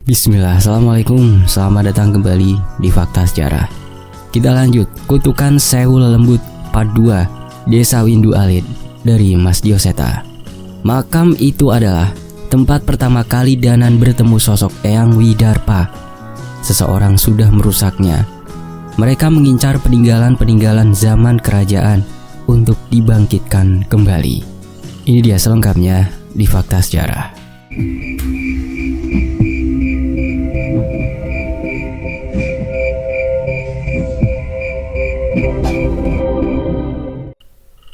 Bismillah, Assalamualaikum. Selamat datang kembali di Fakta Sejarah. Kita lanjut, Kutukan Sewu Lelembut Part 2, Desa Windu Alit dari Mas Dioseta. Makam itu adalah tempat pertama kali Danan bertemu sosok Eyang Widarpa. Seseorang sudah merusaknya. Mereka mengincar peninggalan-peninggalan zaman kerajaan untuk dibangkitkan kembali. Ini dia selengkapnya di Fakta Sejarah.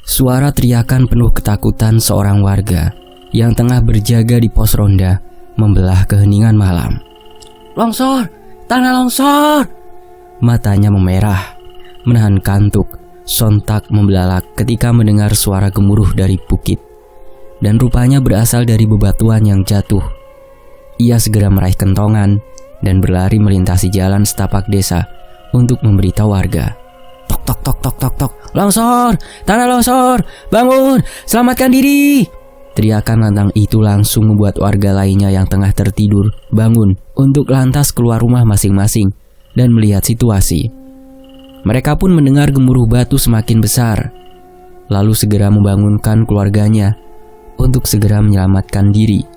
Suara teriakan penuh ketakutan seorang warga yang tengah berjaga di pos ronda membelah keheningan malam. Longsor! Tanah longsor! Matanya memerah, menahan kantuk, sontak membelalak ketika mendengar suara gemuruh dari bukit. Dan rupanya berasal dari bebatuan yang jatuh. Ia segera meraih kentongan dan berlari melintasi jalan setapak desa untuk memberitahu warga. Tok tok tok tok tok tok. Longsor! Tanah longsor! Bangun! Selamatkan diri! Teriakan lantang itu langsung membuat warga lainnya yang tengah tertidur bangun untuk lantas keluar rumah masing-masing dan melihat situasi. Mereka pun mendengar gemuruh batu semakin besar, lalu segera membangunkan keluarganya untuk segera menyelamatkan diri.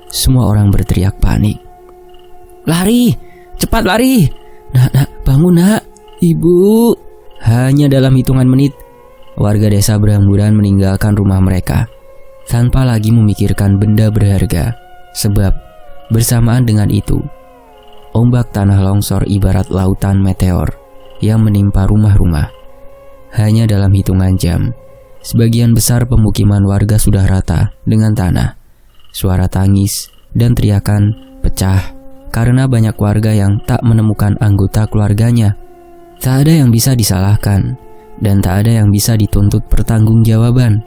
Semua orang berteriak panik. Lari! Cepat lari! Nak, bangun nak! Ibu! Hanya dalam hitungan menit, warga desa berhamburan meninggalkan rumah mereka tanpa lagi memikirkan benda berharga. Sebab bersamaan dengan itu, ombak tanah longsor ibarat lautan meteor yang menimpa rumah-rumah. Hanya dalam hitungan jam, sebagian besar pemukiman warga sudah rata dengan tanah. Suara tangis dan teriakan pecah karena banyak warga yang tak menemukan anggota keluarganya. Tak ada yang bisa disalahkan dan tak ada yang bisa dituntut pertanggungjawaban.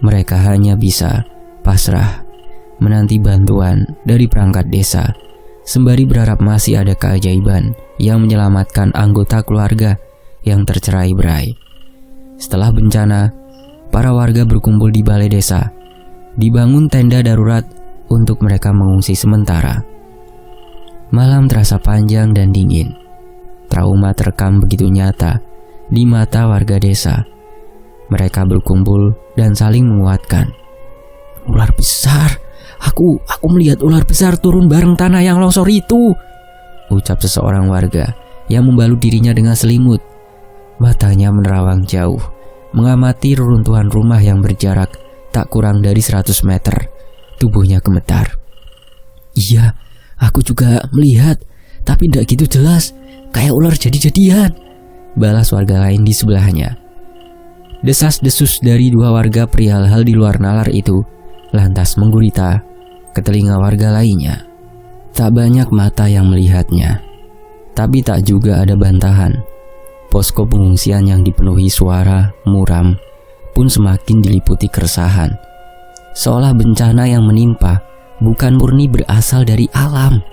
Mereka hanya bisa pasrah, menanti bantuan dari perangkat desa, sembari berharap masih ada keajaiban yang menyelamatkan anggota keluarga yang tercerai-berai. Setelah bencana, para warga berkumpul di balai desa. Dibangun tenda darurat untuk mereka mengungsi sementara. Malam terasa panjang dan dingin. Trauma terekam begitu nyata di mata warga desa. Mereka berkumpul dan saling menguatkan. Ular besar! Aku melihat ular besar turun bareng tanah yang longsor itu, ucap seseorang warga yang membalut dirinya dengan selimut. Matanya menerawang jauh, mengamati reruntuhan rumah yang berjarak tak kurang dari 100 meter. Tubuhnya gemetar. Iya, aku juga melihat, tapi tidak gitu jelas. Kayak ular jadi-jadian, balas warga lain di sebelahnya. Desas-desus dari dua warga perihal hal di luar nalar itu lantas menggurita ke telinga warga lainnya. Tak banyak mata yang melihatnya, tapi tak juga ada bantahan. Posko pengungsian yang dipenuhi suara muram pun semakin diliputi keresahan. Seolah bencana yang menimpa bukan murni berasal dari alam.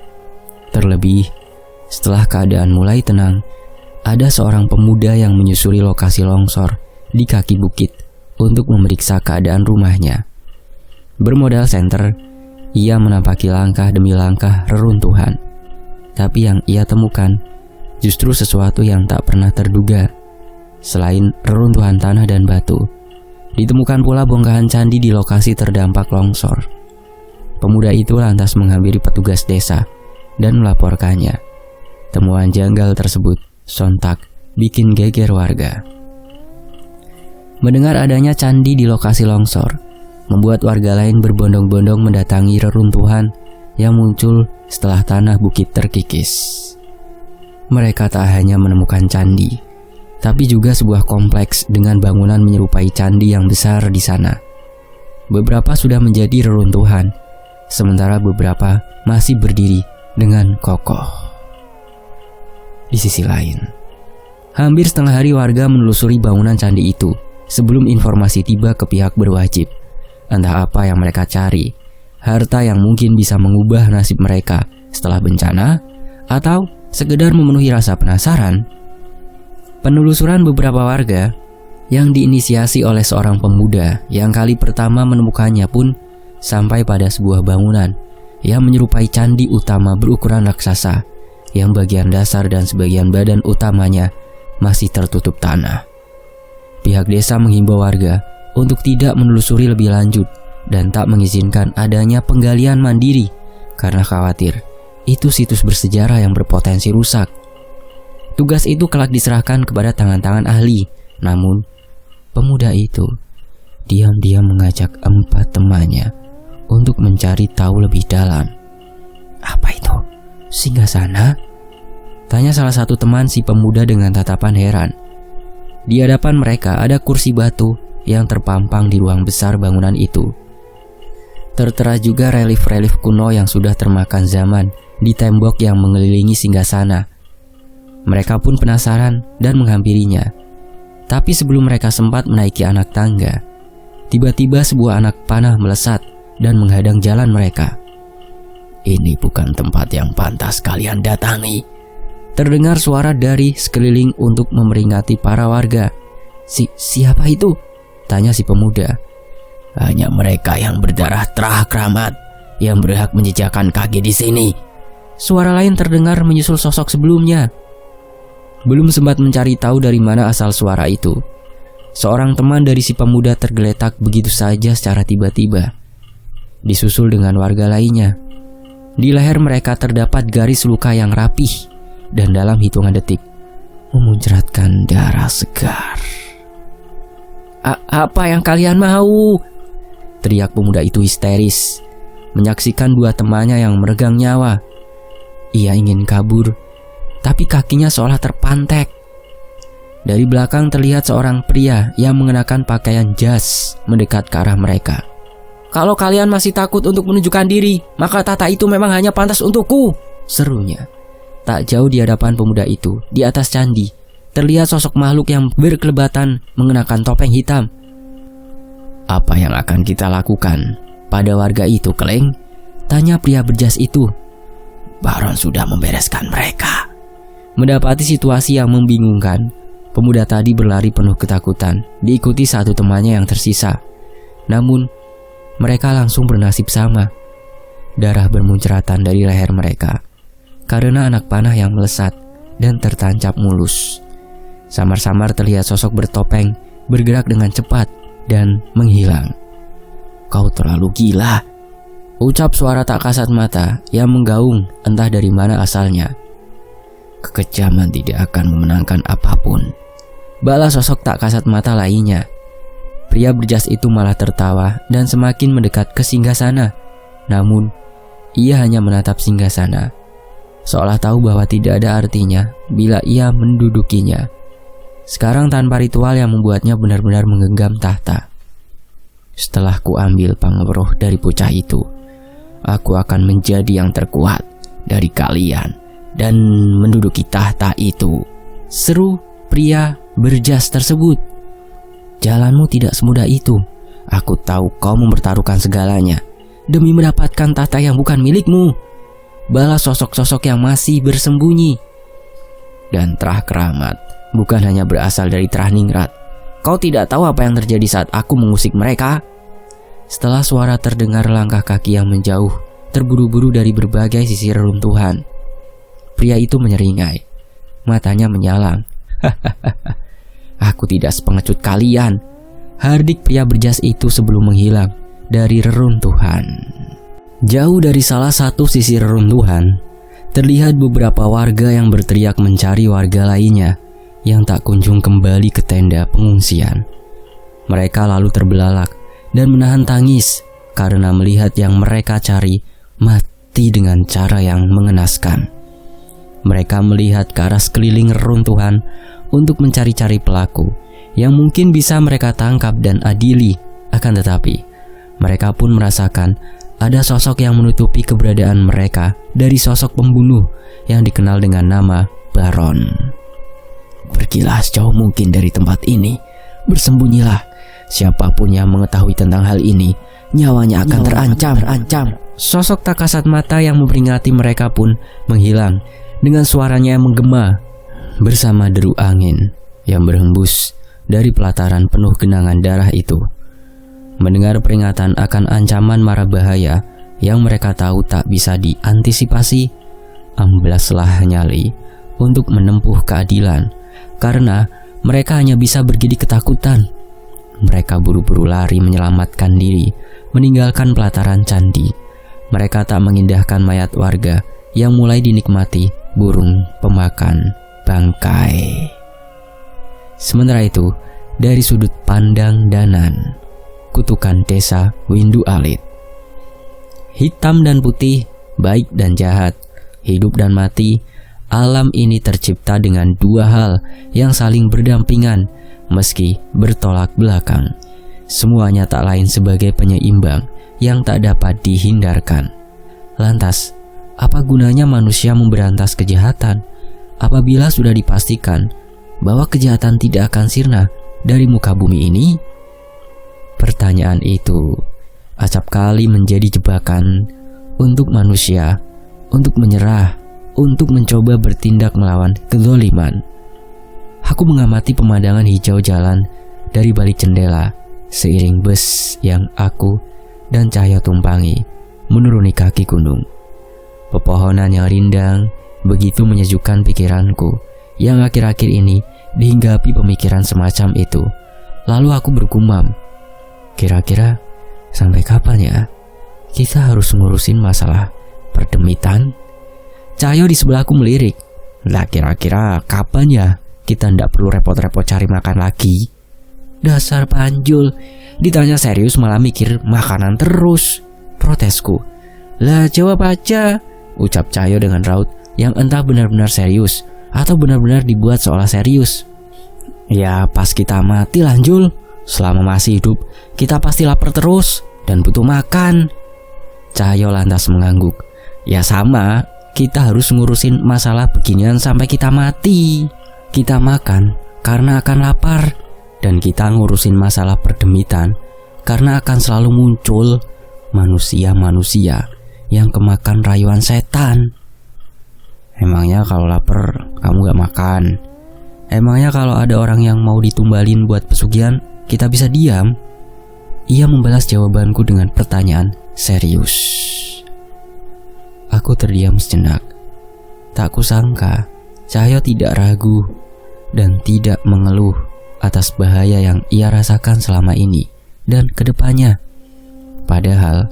Terlebih setelah keadaan mulai tenang, ada seorang pemuda yang menyusuri lokasi longsor di kaki bukit untuk memeriksa keadaan rumahnya. Bermodal senter, ia menampaki langkah demi langkah reruntuhan. Tapi yang ia temukan justru sesuatu yang tak pernah terduga. Selain reruntuhan tanah dan batu, ditemukan pula bongkahan candi di lokasi terdampak longsor. Pemuda itu lantas menghampiri petugas desa dan melaporkannya. Temuan janggal tersebut sontak bikin geger warga. Mendengar adanya candi di lokasi longsor, membuat warga lain berbondong-bondong mendatangi reruntuhan yang muncul setelah tanah bukit terkikis. Mereka tak hanya menemukan candi, tapi juga sebuah kompleks dengan bangunan menyerupai candi yang besar di sana. Beberapa sudah menjadi reruntuhan, sementara beberapa masih berdiri dengan kokoh. Di sisi lain, hampir setengah hari warga menelusuri bangunan candi itu sebelum informasi tiba ke pihak berwajib. Entah apa yang mereka cari, harta yang mungkin bisa mengubah nasib mereka setelah bencana, atau sekedar memenuhi rasa penasaran. Penelusuran beberapa warga yang diinisiasi oleh seorang pemuda yang kali pertama menemukannya pun sampai pada sebuah bangunan yang menyerupai candi utama berukuran raksasa, yang bagian dasar dan sebagian badan utamanya masih tertutup tanah. Pihak desa menghimbau warga untuk tidak menelusuri lebih lanjut dan tak mengizinkan adanya penggalian mandiri karena khawatir itu situs bersejarah yang berpotensi rusak. Tugas itu kelak diserahkan kepada tangan-tangan ahli. Namun, pemuda itu diam-diam mengajak 4 temannya untuk mencari tahu lebih dalam. "Apa itu? Singgasana?" tanya salah satu teman si pemuda dengan tatapan heran. Di hadapan mereka ada kursi batu yang terpampang di ruang besar bangunan itu. Tertera juga relief-relief kuno yang sudah termakan zaman di tembok yang mengelilingi singgasana. Mereka pun penasaran dan menghampirinya. Tapi sebelum mereka sempat menaiki anak tangga, tiba-tiba sebuah anak panah melesat dan menghadang jalan mereka. "Ini bukan tempat yang pantas kalian datangi," terdengar suara dari sekeliling untuk memperingati para warga. Siapa itu?" tanya si pemuda. "Hanya mereka yang berdarah terah keramat yang berhak menjejakkan kaki di sini." Suara lain terdengar menyusul sosok sebelumnya. Belum sempat mencari tahu dari mana asal suara itu, seorang teman dari si pemuda tergeletak begitu saja secara tiba-tiba, disusul dengan warga lainnya. Di leher mereka terdapat garis luka yang rapih dan dalam hitungan detik memuncratkan darah segar. "Apa yang kalian mau?" teriak pemuda itu histeris, menyaksikan 2 temannya yang meregang nyawa. Ia ingin kabur, tapi kakinya seolah terpantek. Dari belakang terlihat seorang pria yang mengenakan pakaian jas mendekat ke arah mereka. "Kalau kalian masih takut untuk menunjukkan diri, maka tahta itu memang hanya pantas untukku," serunya. Tak jauh di hadapan pemuda itu, di atas candi, terlihat sosok makhluk yang berkelebatan mengenakan topeng hitam. "Apa yang akan kita lakukan pada warga itu, Kleng?" tanya pria berjas itu. "Baron sudah membereskan mereka." Mendapati situasi yang membingungkan, pemuda tadi berlari penuh ketakutan, diikuti 1 temannya yang tersisa. Namun, mereka langsung bernasib sama. Darah bermunceratan dari leher mereka karena anak panah yang melesat dan tertancap mulus. Samar-samar terlihat sosok bertopeng bergerak dengan cepat dan menghilang. "Kau terlalu gila," ucap suara tak kasat mata yang menggaung entah dari mana asalnya. "Kekejaman tidak akan memenangkan apapun," balas sosok tak kasat mata lainnya. Pria berjas itu malah tertawa dan semakin mendekat ke singgasana. Namun, ia hanya menatap singgasana, seolah tahu bahwa tidak ada artinya bila ia mendudukinya. Sekarang tanpa ritual yang membuatnya benar-benar menggenggam tahta. "Setelah ku ambil pengaruh dari bocah itu, aku akan menjadi yang terkuat dari kalian dan menduduki tahta itu," seru pria berjas tersebut. "Jalanmu tidak semudah itu. Aku tahu kau mempertaruhkan segalanya demi mendapatkan tahta yang bukan milikmu," balas sosok-sosok yang masih bersembunyi. "Dan terah keramat bukan hanya berasal dari terah ningrat. Kau tidak tahu apa yang terjadi saat aku mengusik mereka." Setelah suara terdengar langkah kaki yang menjauh, terburu-buru dari berbagai sisi reruntuhan. Pria itu menyeringai, matanya menyalang. "Aku tidak sepengecut kalian," hardik pria berjas itu sebelum menghilang dari reruntuhan. Jauh dari salah satu sisi reruntuhan, terlihat beberapa warga yang berteriak mencari warga lainnya yang tak kunjung kembali ke tenda pengungsian. Mereka lalu terbelalak dan menahan tangis karena melihat yang mereka cari mati dengan cara yang mengenaskan. Mereka melihat ke arah sekeliling reruntuhan untuk mencari-cari pelaku yang mungkin bisa mereka tangkap dan adili. Akan tetapi, mereka pun merasakan ada sosok yang menutupi keberadaan mereka dari sosok pembunuh yang dikenal dengan nama Baron. "Pergilah sejauh mungkin dari tempat ini. Bersembunyilah. Siapapun yang mengetahui tentang hal ini, nyawanya akan terancam." Sosok tak kasat mata yang memperingati mereka pun menghilang dengan suaranya yang menggema bersama deru angin yang berhembus dari pelataran penuh genangan darah itu. Mendengar peringatan akan ancaman mara bahaya yang mereka tahu tak bisa diantisipasi, amblaslah nyali untuk menempuh keadilan karena mereka hanya bisa bergidik ketakutan. Mereka buru-buru lari menyelamatkan diri, meninggalkan pelataran candi. Mereka tak mengindahkan mayat warga yang mulai dinikmati burung pemakan bangkai. Sementara itu, dari sudut pandang Danan, kutukan desa Windu Alit. Hitam dan putih, baik dan jahat, hidup dan mati, alam ini tercipta dengan dua hal yang saling berdampingan meski bertolak belakang. Semuanya tak lain sebagai penyeimbang yang tak dapat dihindarkan. Lantas, apa gunanya manusia memberantas kejahatan apabila sudah dipastikan bahwa kejahatan tidak akan sirna dari muka bumi ini? Pertanyaan itu acap kali menjadi jebakan untuk manusia untuk menyerah, untuk mencoba bertindak melawan kezaliman. Aku mengamati pemandangan hijau jalan dari balik jendela seiring bus yang aku dan Cahyo tumpangi menuruni kaki gunung. Pepohonan yang rindang begitu menyejukkan pikiranku yang akhir-akhir ini dihinggapi pemikiran semacam itu. Lalu aku bergumam, kira-kira sampai kapan ya kita harus ngurusin masalah perdemitan? Cahyo di sebelahku melirik, lah kira-kira kapan ya kita ndak perlu repot-repot cari makan lagi? Dasar panjul, ditanya serius malah mikir makanan terus. Protesku, lah jawab aja, ucap Cahyo dengan raut yang entah benar-benar serius atau benar-benar dibuat seolah serius. Ya pas kita mati lanjul, selama masih hidup kita pasti lapar terus dan butuh makan. Cahyo lantas mengangguk, ya sama, kita harus ngurusin masalah beginian sampai kita mati. Kita makan karena akan lapar, dan kita ngurusin masalah perdemitan karena akan selalu muncul manusia-manusia yang kemakan rayuan setan. Emangnya kalau lapar kamu gak makan? Emangnya kalau ada orang yang mau ditumbalin buat pesugihan kita bisa diam? Ia membalas jawabanku dengan pertanyaan serius. Aku terdiam sejenak. Tak kusangka Cahyo tidak ragu dan tidak mengeluh atas bahaya yang ia rasakan selama ini dan kedepannya. Padahal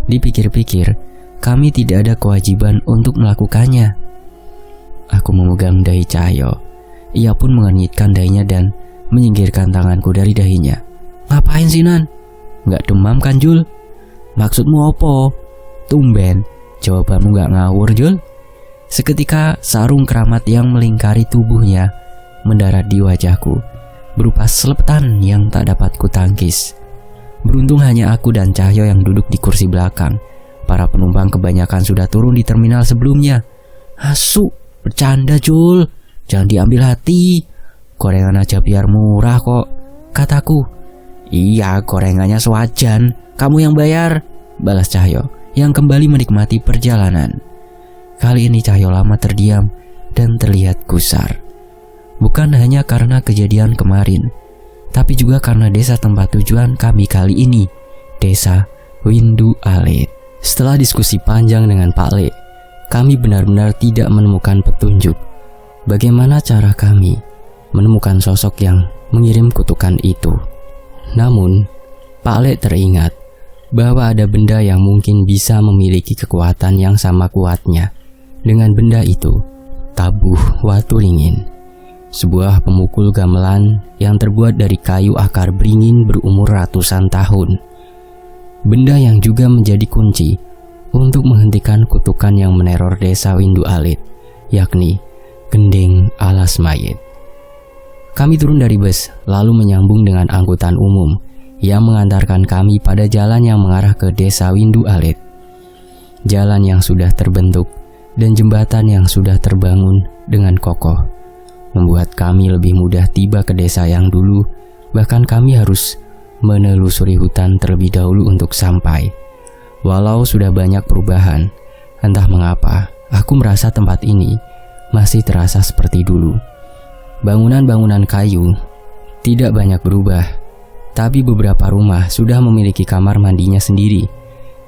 dipikir-pikir kami tidak ada kewajiban untuk melakukannya. Aku memegang dahi Cahyo. Ia pun mengenyitkan dahinya dan menyingkirkan tanganku dari dahinya. Ngapain sih Nan? Nggak demam kan Jul? Maksudmu apa? Tumben jawabanmu nggak ngawur Jul. Seketika sarung keramat yang melingkari tubuhnya mendarat di wajahku berupa selepetan yang tak dapat kutangkis. Beruntung hanya aku dan Cahyo yang duduk di kursi belakang. Para penumpang kebanyakan sudah turun di terminal sebelumnya. Asu, bercanda Jul, jangan diambil hati. Gorengan aja biar murah kok, kataku. Iya, gorengannya sewajan, kamu yang bayar, balas Cahyo yang kembali menikmati perjalanan. Kali ini Cahyo lama terdiam dan terlihat gusar. Bukan hanya karena kejadian kemarin, tapi juga karena desa tempat tujuan kami kali ini, desa Windu Alit. Setelah diskusi panjang dengan Pak Le, kami benar-benar tidak menemukan petunjuk bagaimana cara kami menemukan sosok yang mengirim kutukan itu. Namun, Pak Le teringat bahwa ada benda yang mungkin bisa memiliki kekuatan yang sama kuatnya dengan benda itu, tabuh waturingin, sebuah pemukul gamelan yang terbuat dari kayu akar beringin berumur ratusan tahun. Benda yang juga menjadi kunci untuk menghentikan kutukan yang meneror desa Windu Alit, yakni gending alas mayit. Kami turun dari bus lalu menyambung dengan angkutan umum yang mengantarkan kami pada jalan yang mengarah ke desa Windu Alit. Jalan yang sudah terbentuk dan jembatan yang sudah terbangun dengan kokoh membuat kami lebih mudah tiba ke desa yang dulu bahkan kami harus menelusuri hutan terlebih dahulu untuk sampai. Walau sudah banyak perubahan, entah mengapa aku merasa tempat ini masih terasa seperti dulu. Bangunan-bangunan kayu tidak banyak berubah, tapi beberapa rumah sudah memiliki kamar mandinya sendiri.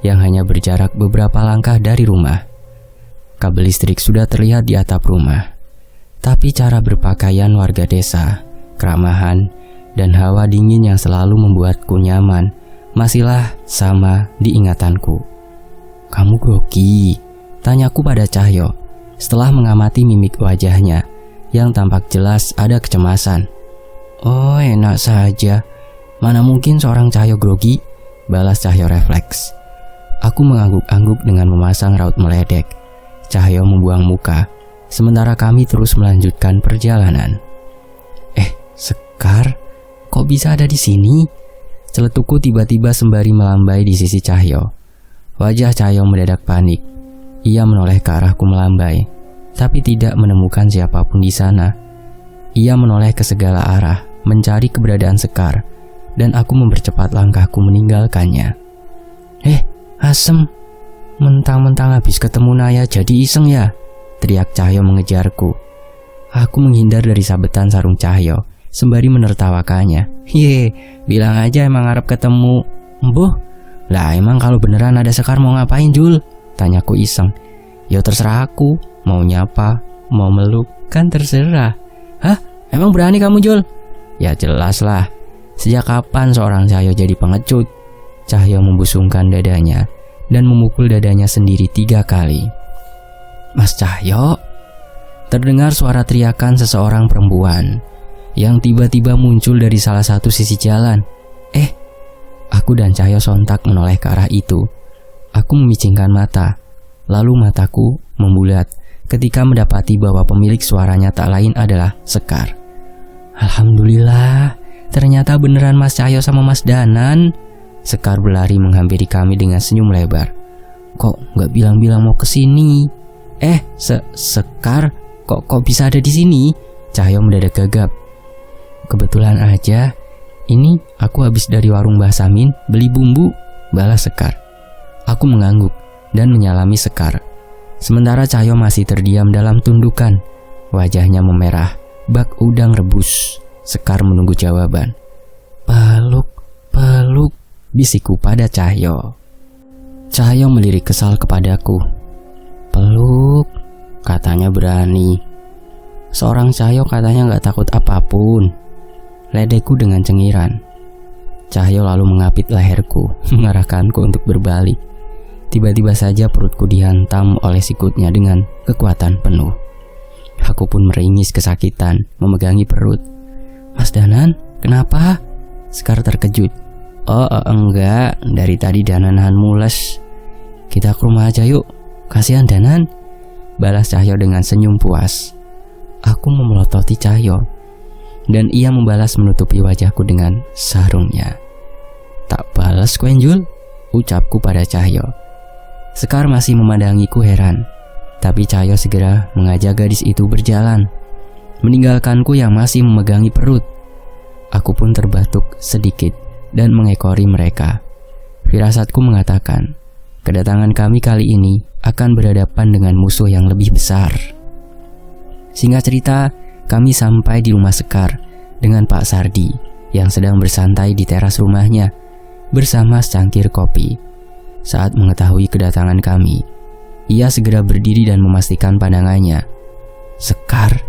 yang hanya berjarak beberapa langkah dari rumah. Kabel listrik sudah terlihat di atap rumah, tapi cara berpakaian warga desa, keramahan, dan hawa dingin yang selalu membuatku nyaman masihlah sama di ingatanku. "Kamu grogi?" tanyaku pada Cahyo setelah mengamati mimik wajahnya yang tampak jelas ada kecemasan. "Oh, enak saja. Mana mungkin seorang Cahyo grogi?" balas Cahyo refleks. Aku mengangguk-angguk dengan memasang raut meledek. Cahyo membuang muka, sementara kami terus melanjutkan perjalanan. Sekar, kok bisa ada di sini?" Celetukku tiba-tiba sembari melambai di sisi Cahyo. Wajah Cahyo mendadak panik. Ia menoleh ke arahku melambai, tapi tidak menemukan siapapun di sana. Ia menoleh ke segala arah, mencari keberadaan Sekar, dan aku mempercepat langkahku meninggalkannya. Asem, mentang-mentang habis ketemu Naya jadi iseng ya?" teriak Cahyo mengejarku. Aku menghindar dari sabetan sarung Cahyo sembari menertawakannya. Bilang aja emang harap ketemu." "Embuh, lah emang kalau beneran ada Sekar mau ngapain, Jul?" tanyaku iseng. "Ya terserah aku, mau nyapa, mau meluk, kan terserah." "Hah? Emang berani kamu, Jul?" "Ya jelas lah. Sejak kapan seorang Cahyo jadi pengecut?" Cahyo membusungkan dadanya dan memukul dadanya sendiri 3 kali. "Mas Cahyo!" Terdengar suara teriakan seseorang perempuan yang tiba-tiba muncul dari salah satu sisi jalan. Aku dan Cahyo sontak menoleh ke arah itu. Aku memicingkan mata, lalu mataku membulat ketika mendapati bahwa pemilik suaranya tak lain adalah Sekar. "Alhamdulillah, ternyata beneran Mas Cahyo sama Mas Danan." Sekar berlari menghampiri kami dengan senyum lebar. "Kok nggak bilang-bilang mau kesini?" Sekar, kok bisa ada di sini?" Cahyo mendadak gagap. "Kebetulan aja, ini aku habis dari warung Mbah Samin beli bumbu," balas Sekar. Aku mengangguk dan menyalami Sekar. Sementara Cahyo masih terdiam dalam tundukan. Wajahnya memerah, bak udang rebus. Sekar menunggu jawaban. Peluk, bisikku pada Cahyo. Cahyo melirik kesal kepadaku. "Peluk," katanya berani. Seorang Cahyo katanya gak takut apapun. Ledekku dengan cengiran. Cahyo lalu mengapit leherku, mengarahkanku untuk berbalik. Tiba-tiba saja perutku dihantam oleh sikutnya dengan kekuatan penuh. Aku pun meringis kesakitan, memegangi perut. "Mas Danan, kenapa?" Sekar terkejut. "Oh enggak, dari tadi Danan nahan mules. Kita ke rumah aja yuk, kasihan Danan," balas Cahyo dengan senyum puas. Aku memelototi Cahyo, dan ia membalas menutupi wajahku dengan sarungnya. "Tak balas Kwenjul," ucapku pada Cahyo. Sekar masih memandangiku heran, tapi Cahyo segera mengajak gadis itu berjalan, meninggalkanku yang masih memegangi perut. Aku pun terbatuk sedikit dan mengekori mereka. Firasatku mengatakan, kedatangan kami kali ini akan berhadapan dengan musuh yang lebih besar. Singkat cerita, kami sampai di rumah Sekar dengan Pak Sardi yang sedang bersantai di teras rumahnya bersama secangkir kopi. Saat mengetahui kedatangan kami, ia segera berdiri dan memastikan pandangannya. "Sekar,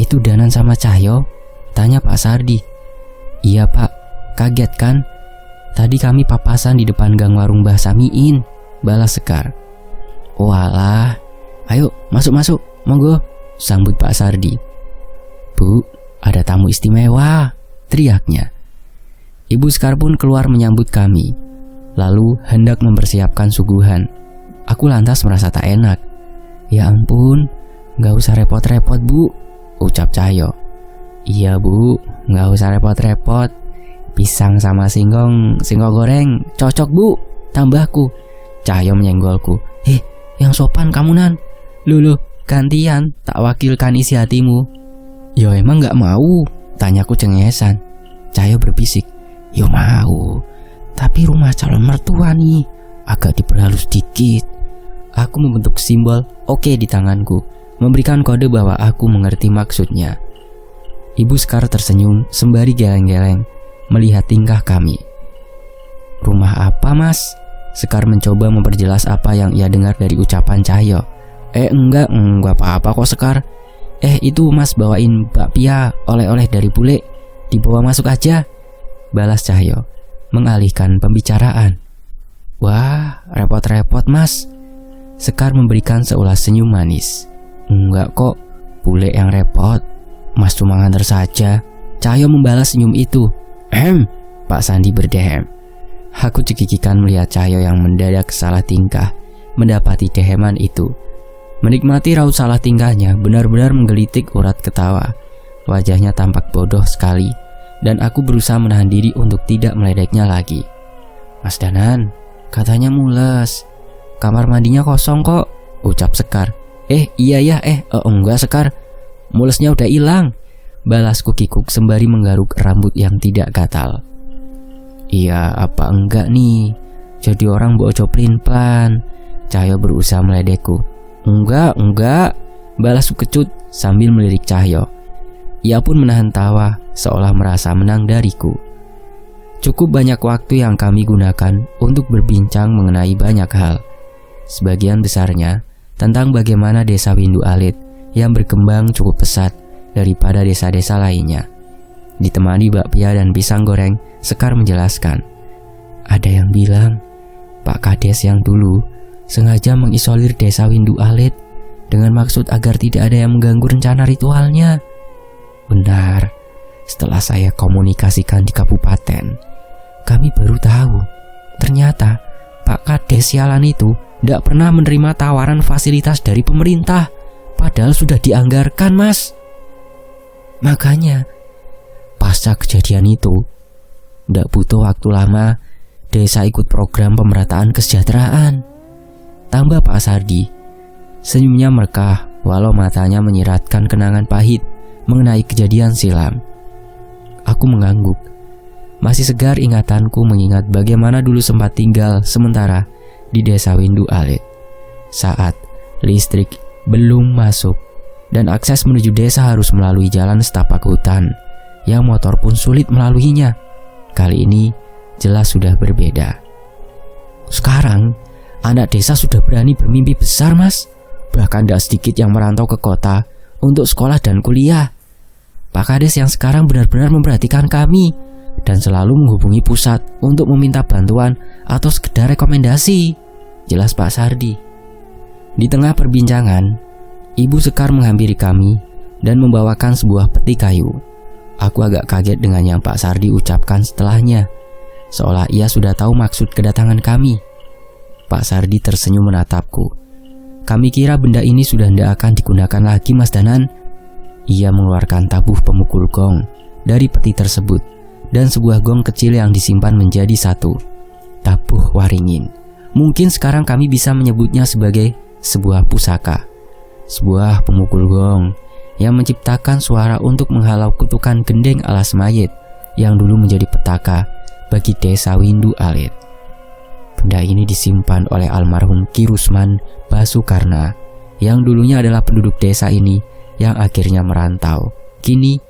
itu Danan sama Cahyo?" tanya Pak Sardi. "Iya Pak, kaget kan? Tadi kami papasan di depan gang warung Mbah Samiin," balas Sekar. "Walah, ayo masuk, monggo," sambut Pak Sardi. "Bu, ada tamu istimewa," teriaknya. Ibu Sekar pun keluar menyambut kami, lalu hendak mempersiapkan suguhan. Aku lantas merasa tak enak. "Ya ampun, gak usah repot-repot Bu," ucap Cahyo. "Iya Bu, gak usah repot-repot. Pisang sama singkong goreng cocok Bu, tambahku," Cahyo menyenggolku. Yang sopan kamu Nan. Luluh, gantian, tak wakilkan isi hatimu." "Ya emang gak mau?" tanyaku cengesan. Cahyo berbisik, "Ya mau, tapi rumah calon mertua nih, agak diperhalus dikit." Aku membentuk simbol oke di tanganku, memberikan kode bahwa aku mengerti maksudnya. Ibu Sekar tersenyum sembari geleng-geleng melihat tingkah kami. "Rumah apa Mas?" Sekar mencoba memperjelas apa yang ia dengar dari ucapan Cahyo. Enggak apa-apa kok Sekar. Itu Mas bawain bakpia oleh-oleh dari bule. Dibawa masuk aja, balas Cahyo mengalihkan pembicaraan. Wah, repot-repot Mas. Sekar memberikan seulas senyum manis. Enggak kok, bule yang repot. Mas cuma nganter saja. Cahyo membalas senyum itu. Pak Sandi berdehem. Aku cekikikan melihat Cahyo yang mendadak salah tingkah mendapati deheman itu. Menikmati raut salah tingkahnya, benar-benar menggelitik urat ketawa. Wajahnya tampak bodoh sekali, dan aku berusaha menahan diri untuk tidak meledeknya lagi. Mas Danan, katanya mules. Kamar mandinya kosong kok, ucap Sekar. Iya ya, enggak Sekar. Mulesnya udah hilang, balasku kikuk sembari menggaruk rambut yang tidak gatal. Iya apa enggak nih, jadi orang mbok coplin plan. Cahyo berusaha meledekku. Enggak, balasku kecut sambil melirik Cahyo. Ia pun menahan tawa seolah merasa menang dariku. Cukup banyak waktu yang kami gunakan untuk berbincang mengenai banyak hal. Sebagian besarnya tentang bagaimana desa Windu Alit yang berkembang cukup pesat daripada desa-desa lainnya. Ditemani bakpia dan pisang goreng, Sekar menjelaskan. Ada yang bilang Pak Kades yang dulu sengaja mengisolir desa Windu Alit dengan maksud agar tidak ada yang mengganggu rencana ritualnya. Benar, setelah saya komunikasikan di kabupaten, kami baru tahu ternyata Pak Kades sialan itu tidak pernah menerima tawaran fasilitas dari pemerintah, padahal sudah dianggarkan Mas. Makanya pasca kejadian itu, tidak butuh waktu lama desa ikut program pemerataan kesejahteraan. Tambah Pak Sardi. Senyumnya merkah walau matanya menyiratkan kenangan pahit mengenai kejadian silam. Aku mengangguk. Masih segar ingatanku mengingat bagaimana dulu sempat tinggal sementara di desa Windu Alit saat listrik belum masuk dan akses menuju desa harus melalui jalan setapak hutan yang motor pun sulit melaluinya. Kali ini jelas sudah berbeda. Sekarang anak desa sudah berani bermimpi besar Mas. Bahkan tidak sedikit yang merantau ke kota untuk sekolah dan kuliah. Pak Kades yang sekarang benar-benar memperhatikan kami dan selalu menghubungi pusat untuk meminta bantuan atau sekedar rekomendasi, jelas Pak Sardi. Di tengah perbincangan, Ibu Sekar menghampiri kami dan membawakan sebuah peti kayu. Aku agak kaget dengan yang Pak Sardi ucapkan setelahnya, seolah ia sudah tahu maksud kedatangan kami. Pak Sardi tersenyum menatapku. Kami kira benda ini sudah tidak akan digunakan lagi Mas Danan. Ia mengeluarkan tabuh pemukul gong dari peti tersebut dan sebuah gong kecil yang disimpan menjadi satu. Tabuh waringin. Mungkin sekarang kami bisa menyebutnya sebagai sebuah pusaka. Sebuah pemukul gong yang menciptakan suara untuk menghalau kutukan gendeng alas mayit yang dulu menjadi petaka bagi desa Windu Alit. Benda ini disimpan oleh almarhum Ki Rusman Basukarna yang dulunya adalah penduduk desa ini yang akhirnya merantau. Kini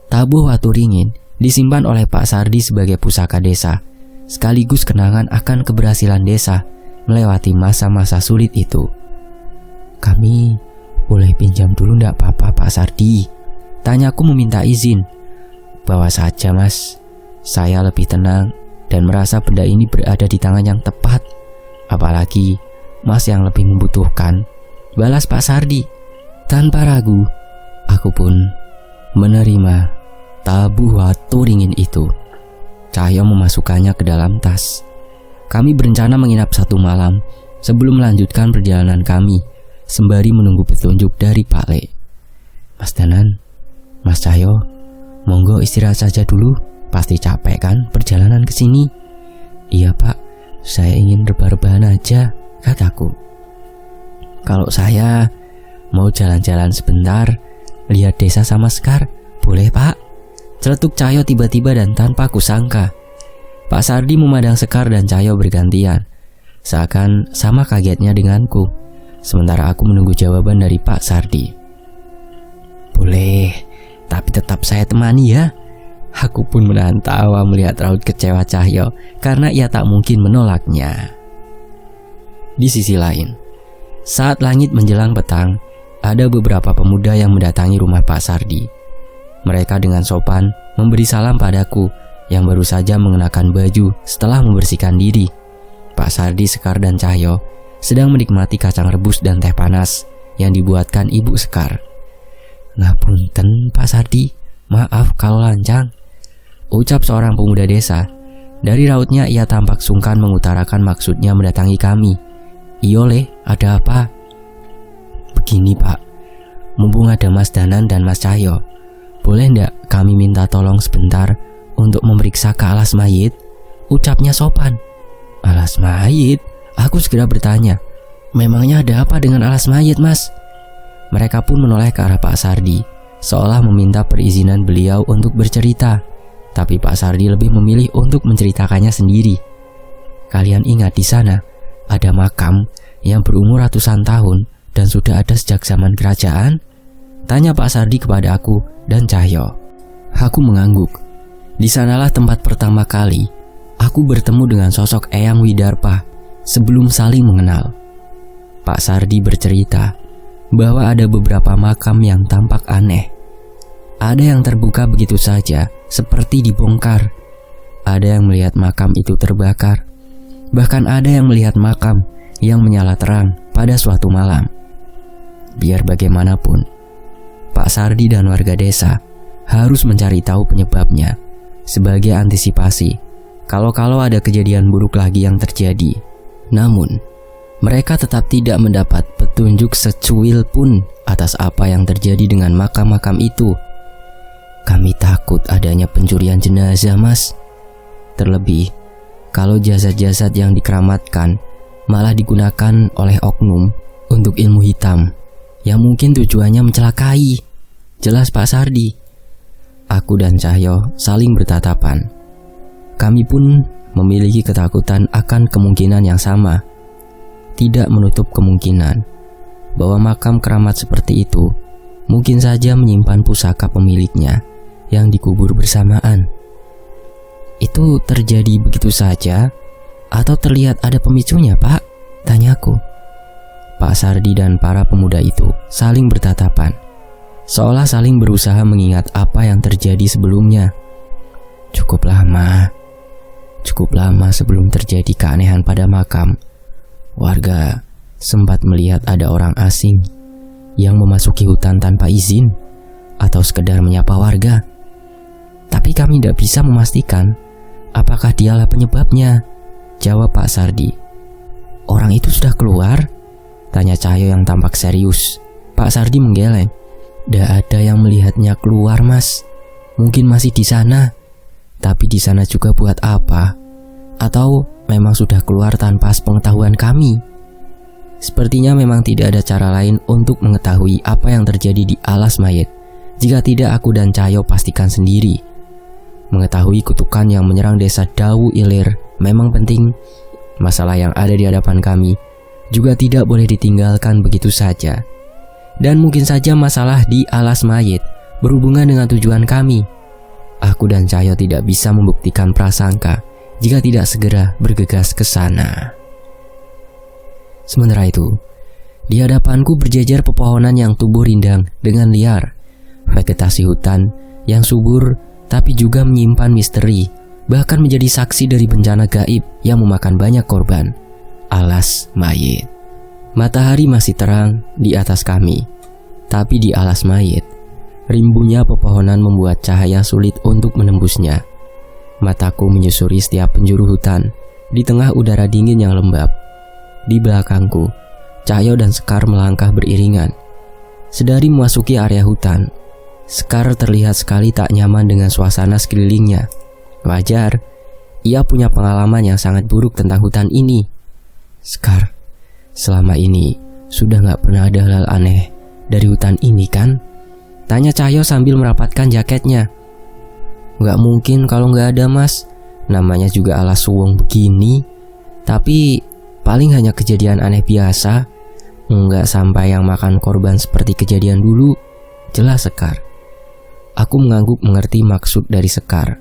tabuh waturingin disimpan oleh Pak Sardi sebagai pusaka desa, sekaligus kenangan akan keberhasilan desa melewati masa-masa sulit itu. Kami boleh pinjam dulu ndak apa-apa Pak Sardi? Tanyaku meminta izin. Bawa saja Mas, saya lebih tenang dan merasa benda ini berada di tangan yang tepat. Apalagi Mas yang lebih membutuhkan, balas Pak Sardi. Tanpa ragu, aku pun menerima tabuh waturingin itu. Cahyo memasukkannya ke dalam tas. Kami berencana menginap 1 malam sebelum melanjutkan perjalanan kami, sembari menunggu petunjuk dari Pak Le. Mas Danan, Mas Cahyo, monggo istirahat saja dulu. Pasti capek kan perjalanan ke sini? Iya Pak, saya ingin rebahan aja, kataku. Kalau saya mau jalan-jalan sebentar, lihat desa sama Sekar, boleh Pak? Celetuk Cahyo tiba-tiba dan tanpa kusangka. Pak Sardi memandang Sekar dan Cahyo bergantian, seakan sama kagetnya denganku. Sementara aku menunggu jawaban dari Pak Sardi. Boleh, tapi tetap saya temani ya. Aku pun menahan tawa melihat raut kecewa Cahyo karena ia tak mungkin menolaknya. Di sisi lain, saat langit menjelang petang, ada beberapa pemuda yang mendatangi rumah Pak Sardi. Mereka dengan sopan memberi salam padaku yang baru saja mengenakan baju setelah membersihkan diri. Pak Sardi, Sekar, dan Cahyo sedang menikmati kacang rebus dan teh panas yang dibuatkan Ibu Sekar. "Ngapunten Pak Sardi, maaf kalau lancang," ucap seorang pemuda desa. Dari rautnya ia tampak sungkan mengutarakan maksudnya mendatangi kami. "Iyo Le, ada apa?" "Begini Pak, mumpung ada Mas Danan dan Mas Cahyo, boleh ndak kami minta tolong sebentar untuk memeriksa ke alas mayit?" ucapnya sopan. "Alas mayit?" Aku segera bertanya, "Memangnya ada apa dengan alas mayit, Mas?" Mereka pun menoleh ke arah Pak Sardi, seolah meminta perizinan beliau untuk bercerita. Tapi Pak Sardi lebih memilih untuk menceritakannya sendiri. "Kalian ingat di sana ada makam yang berumur ratusan tahun dan sudah ada sejak zaman kerajaan?" tanya Pak Sardi kepada aku dan Cahyo. Aku mengangguk. Di sanalah tempat pertama kali aku bertemu dengan sosok Eyang Widarpa sebelum saling mengenal. Pak Sardi bercerita bahwa ada beberapa makam yang tampak aneh. Ada yang terbuka begitu saja, seperti dibongkar. Ada yang melihat makam itu terbakar. Bahkan ada yang melihat makam yang menyala terang pada suatu malam. Biar bagaimanapun, Pak Sardi dan warga desa harus mencari tahu penyebabnya sebagai antisipasi kalau ada kejadian buruk lagi yang terjadi. Namun, mereka tetap tidak mendapat petunjuk secuil pun atas apa yang terjadi dengan makam-makam itu. "Kami takut adanya pencurian jenazah, Mas. Terlebih, kalau jasad-jasad yang dikeramatkan malah digunakan oleh oknum untuk ilmu hitam yang mungkin tujuannya mencelakai," jelas Pak Sardi. Aku dan Cahyo saling bertatapan. Kami pun memiliki ketakutan akan kemungkinan yang sama. Tidak menutup kemungkinan bahwa makam keramat seperti itu mungkin saja menyimpan pusaka pemiliknya yang dikubur bersamaan. "Itu terjadi begitu saja atau terlihat ada pemicunya, Pak?" tanyaku. Pak Sardi dan para pemuda itu saling bertatapan, seolah saling berusaha mengingat apa yang terjadi sebelumnya. Cukup lama sebelum terjadi keanehan pada makam, warga sempat melihat ada orang asing yang memasuki hutan tanpa izin atau sekedar menyapa warga. Tapi kami tidak bisa memastikan apakah dialah penyebabnya, jawab Pak Sardi. "Orang itu sudah keluar?" tanya Cahyo yang tampak serius. Pak Sardi menggeleng. "Tidak ada yang melihatnya keluar, Mas. Mungkin masih di sana. Tapi di sana juga buat apa? Atau memang sudah keluar tanpa sepengetahuan kami?" Sepertinya memang tidak ada cara lain untuk mengetahui apa yang terjadi di alas mayit jika tidak aku dan Cahyo pastikan sendiri. Mengetahui kutukan yang menyerang desa Dawu Ilir memang penting. Masalah yang ada di hadapan kami juga tidak boleh ditinggalkan begitu saja. Dan mungkin saja masalah di alas mayit berhubungan dengan tujuan kami. Aku dan Cahyo tidak bisa membuktikan prasangka jika tidak segera bergegas ke sana. Sementara itu, di hadapanku berjejer pepohonan yang tumbuh rindang dengan liar, vegetasi hutan yang subur tapi juga menyimpan misteri, bahkan menjadi saksi dari bencana gaib yang memakan banyak korban. Alas mayit. Matahari masih terang di atas kami, tapi di alas mayit, rimbunya pepohonan membuat cahaya sulit untuk menembusnya. Mataku menyusuri setiap penjuru hutan di tengah udara dingin yang lembab. Di belakangku, Cahyo dan Sekar melangkah beriringan. Sedari memasuki area hutan, Sekar terlihat sekali tak nyaman dengan suasana sekelilingnya. Wajar, ia punya pengalaman yang sangat buruk tentang hutan ini. "Sekar, selama ini sudah gak pernah ada hal aneh dari hutan ini kan?" tanya Cahyo sambil merapatkan jaketnya. "Gak mungkin kalau gak ada, Mas. Namanya juga alas suwung begini. Tapi paling hanya kejadian aneh biasa. Enggak sampai yang makan korban seperti kejadian dulu," jelas Sekar. Aku mengangguk mengerti maksud dari Sekar.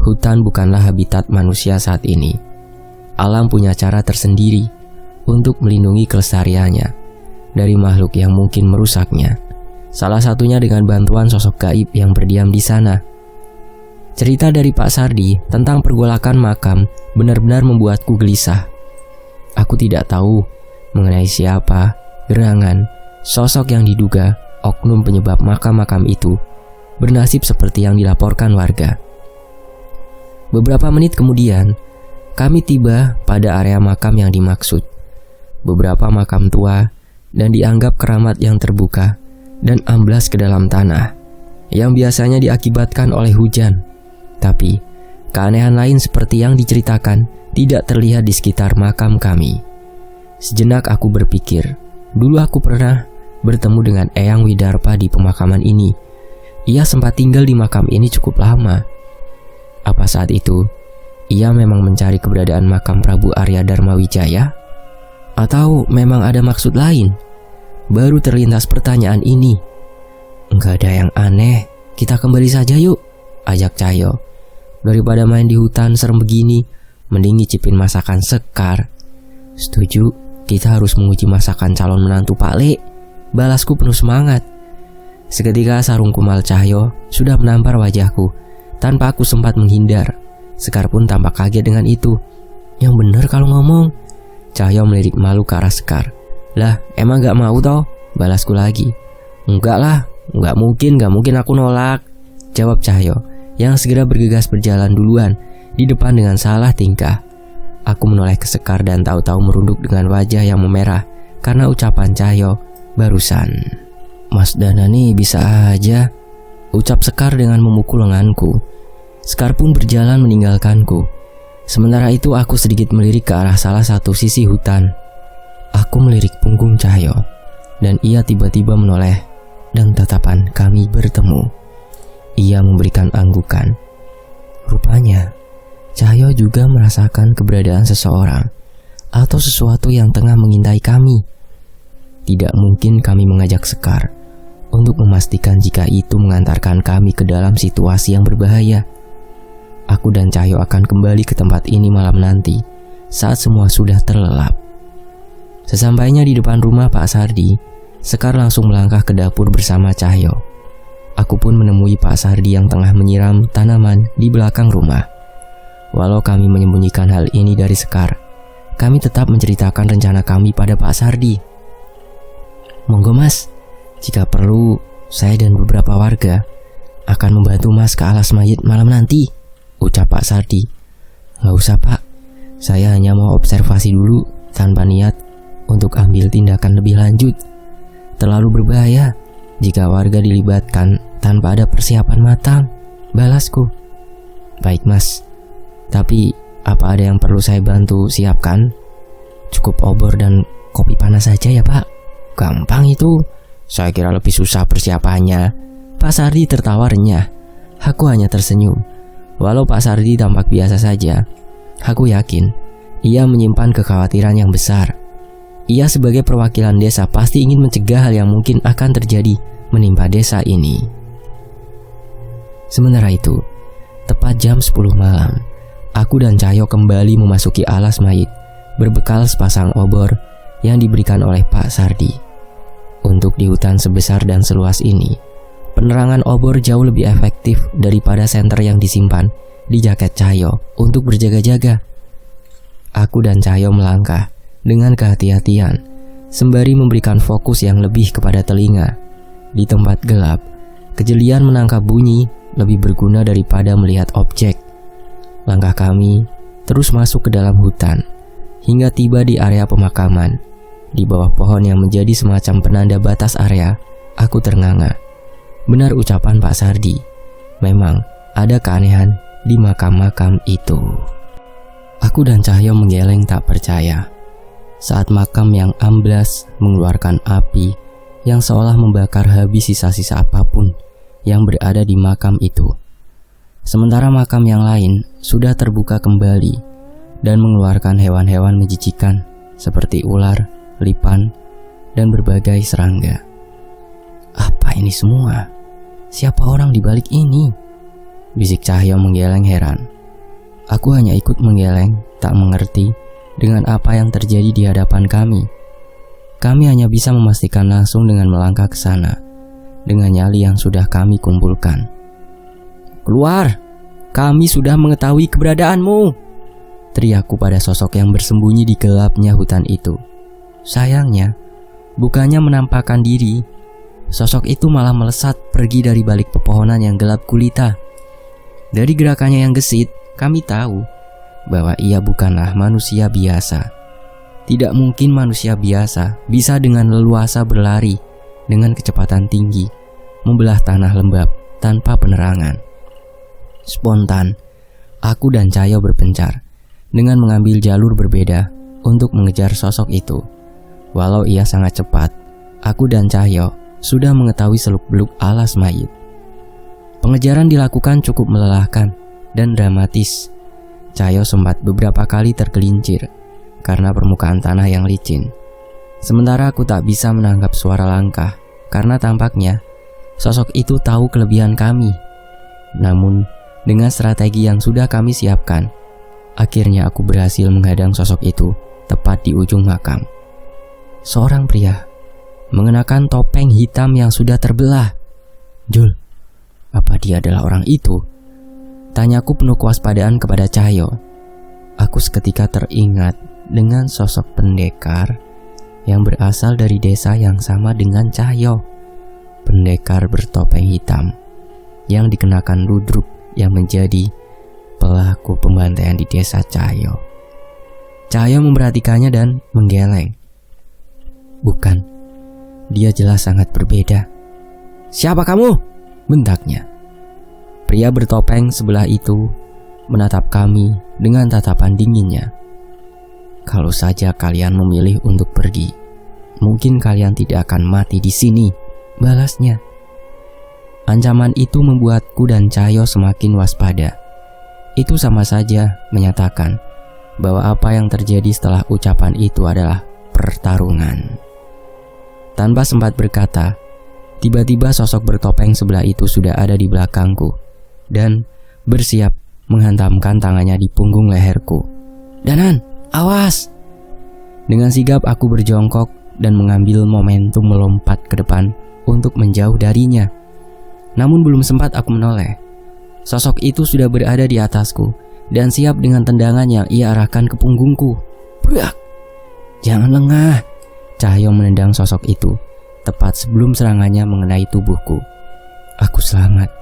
Hutan bukanlah habitat manusia saat ini. Alam punya cara tersendiri untuk melindungi kelestariannya dari makhluk yang mungkin merusaknya. Salah satunya dengan bantuan sosok gaib yang berdiam di sana. Cerita dari Pak Sardi tentang pergolakan makam benar-benar membuatku gelisah. Aku tidak tahu mengenai siapa, gerangan, sosok yang diduga oknum penyebab makam-makam itu bernasib seperti yang dilaporkan warga. Beberapa menit kemudian, kami tiba pada area makam yang dimaksud. Beberapa makam tua dan dianggap keramat yang terbuka dan amblas ke dalam tanah, yang biasanya diakibatkan oleh hujan. Tapi, keanehan lain seperti yang diceritakan tidak terlihat di sekitar makam kami. Sejenak aku berpikir, dulu aku pernah bertemu dengan Eyang Widarpa di pemakaman ini. Ia sempat tinggal di makam ini cukup lama. Apa saat itu ia memang mencari keberadaan makam Prabu Arya Darmawijaya? Atau memang ada maksud lain? Baru terlintas pertanyaan ini. Enggak ada yang aneh, kita kembali saja yuk, ajak Cahyo. Daripada main di hutan serem begini, mending nyicipin masakan Sekar. Setuju, kita harus menguji masakan calon menantu Pak Le, balasku penuh semangat. Seketika sarung kumal Cahyo sudah menampar wajahku tanpa aku sempat menghindar. Sekar pun tampak kaget dengan itu. Yang bener kalau ngomong. Cahyo melirik malu ke arah Sekar. Lah, emang gak mau toh? Balasku lagi. Enggak lah, gak mungkin aku nolak, jawab Cahyo yang segera bergegas berjalan duluan di depan dengan salah tingkah. Aku menoleh ke Sekar dan tahu-tahu merunduk dengan wajah yang memerah karena ucapan Cahyo barusan. Mas Dana nih bisa aja, ucap Sekar dengan memukul lenganku. Sekar pun berjalan meninggalkanku. Sementara itu aku sedikit melirik ke arah salah satu sisi hutan. Aku melirik punggung Cahyo dan ia tiba-tiba menoleh dan tatapan kami bertemu. Ia memberikan anggukan. Rupanya Cahyo juga merasakan keberadaan seseorang atau sesuatu yang tengah mengintai kami. Tidak mungkin kami mengajak Sekar untuk memastikan jika itu mengantarkan kami ke dalam situasi yang berbahaya. Aku dan Cahyo akan kembali ke tempat ini malam nanti saat semua sudah terlelap. Sesampainya di depan rumah Pak Sardi, Sekar langsung melangkah ke dapur bersama Cahyo. Aku pun menemui Pak Sardi yang tengah menyiram tanaman di belakang rumah. Walau kami menyembunyikan hal ini dari Sekar, kami tetap menceritakan rencana kami pada Pak Sardi. Monggo mas, jika perlu saya dan beberapa warga akan membantu mas ke alas mayit malam nanti, ucap Pak Sardi. Gak usah pak, saya hanya mau observasi dulu tanpa niat untuk ambil tindakan lebih lanjut. Terlalu berbahaya jika warga dilibatkan tanpa ada persiapan matang, balasku. Baik mas, tapi apa ada yang perlu saya bantu siapkan? Cukup obor dan kopi panas saja ya pak. Gampang itu, saya kira lebih susah persiapannya. Pak Sardi tertawa renyah. Aku hanya tersenyum. Walau Pak Sardi tampak biasa saja, aku yakin ia menyimpan kekhawatiran yang besar. Ia sebagai perwakilan desa pasti ingin mencegah hal yang mungkin akan terjadi menimpa desa ini. Sementara itu, tepat jam 10 malam, aku dan Cahyo kembali memasuki alas mayit berbekal sepasang obor yang diberikan oleh Pak Sardi. Untuk di hutan sebesar dan seluas ini, penerangan obor jauh lebih efektif daripada senter yang disimpan di jaket Cahyo untuk berjaga-jaga. Aku dan Cahyo melangkah dengan kehati-hatian, sembari memberikan fokus yang lebih kepada telinga. Di tempat gelap, kejelian menangkap bunyi lebih berguna daripada melihat objek. Langkah kami terus masuk ke dalam hutan, hingga tiba di area pemakaman. Di bawah pohon yang menjadi semacam penanda batas area, aku ternganga. Benar ucapan Pak Sardi, memang ada keanehan di makam-makam itu. Aku dan Cahyo menggeleng tak percaya saat makam yang amblas mengeluarkan api yang seolah membakar habis sisa-sisa apapun yang berada di makam itu. Sementara makam yang lain sudah terbuka kembali dan mengeluarkan hewan-hewan menjijikan seperti ular, lipan, dan berbagai serangga. Apa ini semua? Siapa orang di balik ini? Bisik Cahyo menggeleng heran. Aku hanya ikut menggeleng, tak mengerti dengan apa yang terjadi di hadapan kami. Kami hanya bisa memastikan langsung dengan melangkah ke sana dengan nyali yang sudah kami kumpulkan. "Keluar! Kami sudah mengetahui keberadaanmu!" teriakku pada sosok yang bersembunyi di gelapnya hutan itu. Sayangnya, bukannya menampakkan diri, sosok itu malah melesat pergi dari balik pepohonan yang gelap gulita. Dari gerakannya yang gesit, kami tahu bahwa ia bukanlah manusia biasa. Tidak mungkin manusia biasa bisa dengan leluasa berlari dengan kecepatan tinggi, membelah tanah lembab tanpa penerangan. Spontan, aku dan Cahyo berpencar dengan mengambil jalur berbeda untuk mengejar sosok itu. Walau ia sangat cepat, aku dan Cahyo sudah mengetahui seluk-beluk alas mayit. Pengejaran dilakukan cukup melelahkan dan dramatis. Cahyo sempat beberapa kali tergelincir karena permukaan tanah yang licin. Sementara aku tak bisa menangkap suara langkah karena tampaknya sosok itu tahu kelebihan kami. Namun, dengan strategi yang sudah kami siapkan, akhirnya aku berhasil menghadang sosok itu tepat di ujung makam. Seorang pria mengenakan topeng hitam yang sudah terbelah. "Jul, apa dia adalah orang itu?" tanyaku penuh kewaspadaan kepada Cahyo. Aku seketika teringat dengan sosok pendekar yang berasal dari desa yang sama dengan Cahyo. Pendekar bertopeng hitam yang dikenakan ludruk yang menjadi pelaku pembantaian di desa Cahyo. Cahyo memperhatikannya dan menggeleng. "Bukan, dia jelas sangat berbeda." "Siapa kamu?" bentaknya. Pria bertopeng sebelah itu menatap kami dengan tatapan dinginnya. "Kalau saja kalian memilih untuk pergi, mungkin kalian tidak akan mati di sini," balasnya. Ancaman itu membuatku dan Cahyo semakin waspada. Itu sama saja menyatakan bahwa apa yang terjadi setelah ucapan itu adalah pertarungan. Tanpa sempat berkata, tiba-tiba sosok bertopeng sebelah itu sudah ada di belakangku dan bersiap menghantamkan tangannya di punggung leherku. "Danan, awas!" Dengan sigap aku berjongkok dan mengambil momentum melompat ke depan untuk menjauh darinya. Namun belum sempat aku menoleh, sosok itu sudah berada di atasku dan siap dengan tendangan yang ia arahkan ke punggungku. "Brak! Jangan lengah!" Cahyo menendang sosok itu tepat sebelum serangannya mengenai tubuhku. Aku selamat,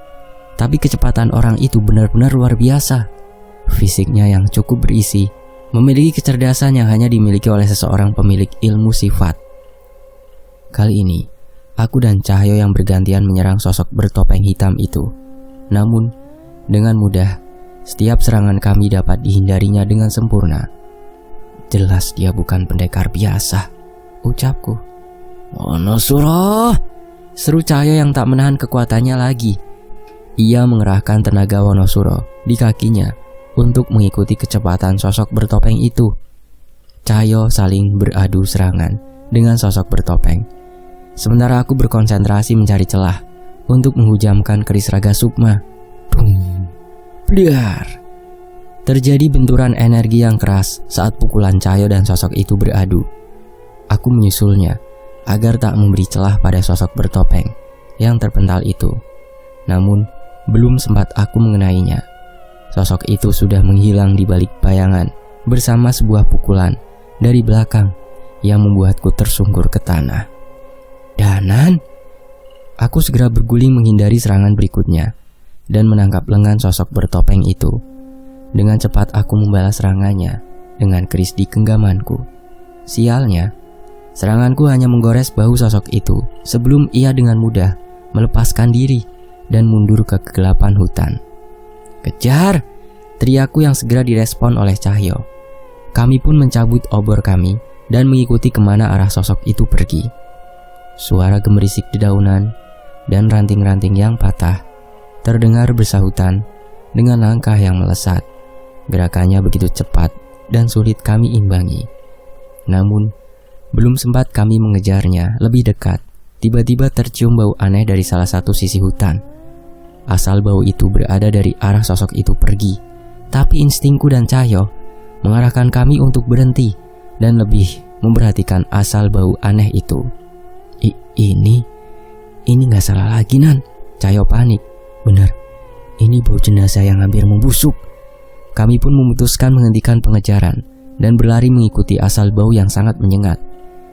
tapi kecepatan orang itu benar-benar luar biasa. Fisiknya yang cukup berisi, memiliki kecerdasan yang hanya dimiliki oleh seseorang pemilik ilmu sifat. Kali ini, aku dan Cahyo yang bergantian menyerang sosok bertopeng hitam itu. Namun, dengan mudah, setiap serangan kami dapat dihindarinya dengan sempurna. "Jelas dia bukan pendekar biasa," ucapku. "Wonosuro!" seru Cahyo yang tak menahan kekuatannya lagi. Ia mengerahkan tenaga Wonosuro di kakinya untuk mengikuti kecepatan sosok bertopeng itu. Cahyo saling beradu serangan dengan sosok bertopeng, sementara aku berkonsentrasi mencari celah untuk menghujamkan keris raga Sukma. Boom! Blar! Terjadi benturan energi yang keras saat pukulan Cahyo dan sosok itu beradu. Aku menyusulnya agar tak memberi celah pada sosok bertopeng yang terpental itu. Namun, belum sempat aku mengenainya, sosok itu sudah menghilang di balik bayangan bersama sebuah pukulan dari belakang yang membuatku tersungkur ke tanah. "Danan!" Aku segera berguling menghindari serangan berikutnya dan menangkap lengan sosok bertopeng itu. Dengan cepat aku membalas serangannya dengan keris di genggamanku. Sialnya, seranganku hanya menggores bahu sosok itu sebelum ia dengan mudah melepaskan diri dan mundur ke kegelapan hutan. "Kejar!" teriakku yang segera direspon oleh Cahyo. Kami pun mencabut obor kami dan mengikuti kemana arah sosok itu pergi. Suara gemerisik dedaunan dan ranting-ranting yang patah terdengar bersahutan dengan langkah yang melesat. Gerakannya begitu cepat dan sulit kami imbangi. Namun, belum sempat kami mengejarnya lebih dekat, tiba-tiba tercium bau aneh dari salah satu sisi hutan. Asal bau itu berada dari arah sosok itu pergi, tapi instingku dan Cahyo mengarahkan kami untuk berhenti dan lebih memperhatikan asal bau aneh itu. Ini nggak salah lagi, Nan. Cahyo panik. Benar, ini bau jenazah yang hampir membusuk. Kami pun memutuskan menghentikan pengejaran dan berlari mengikuti asal bau yang sangat menyengat.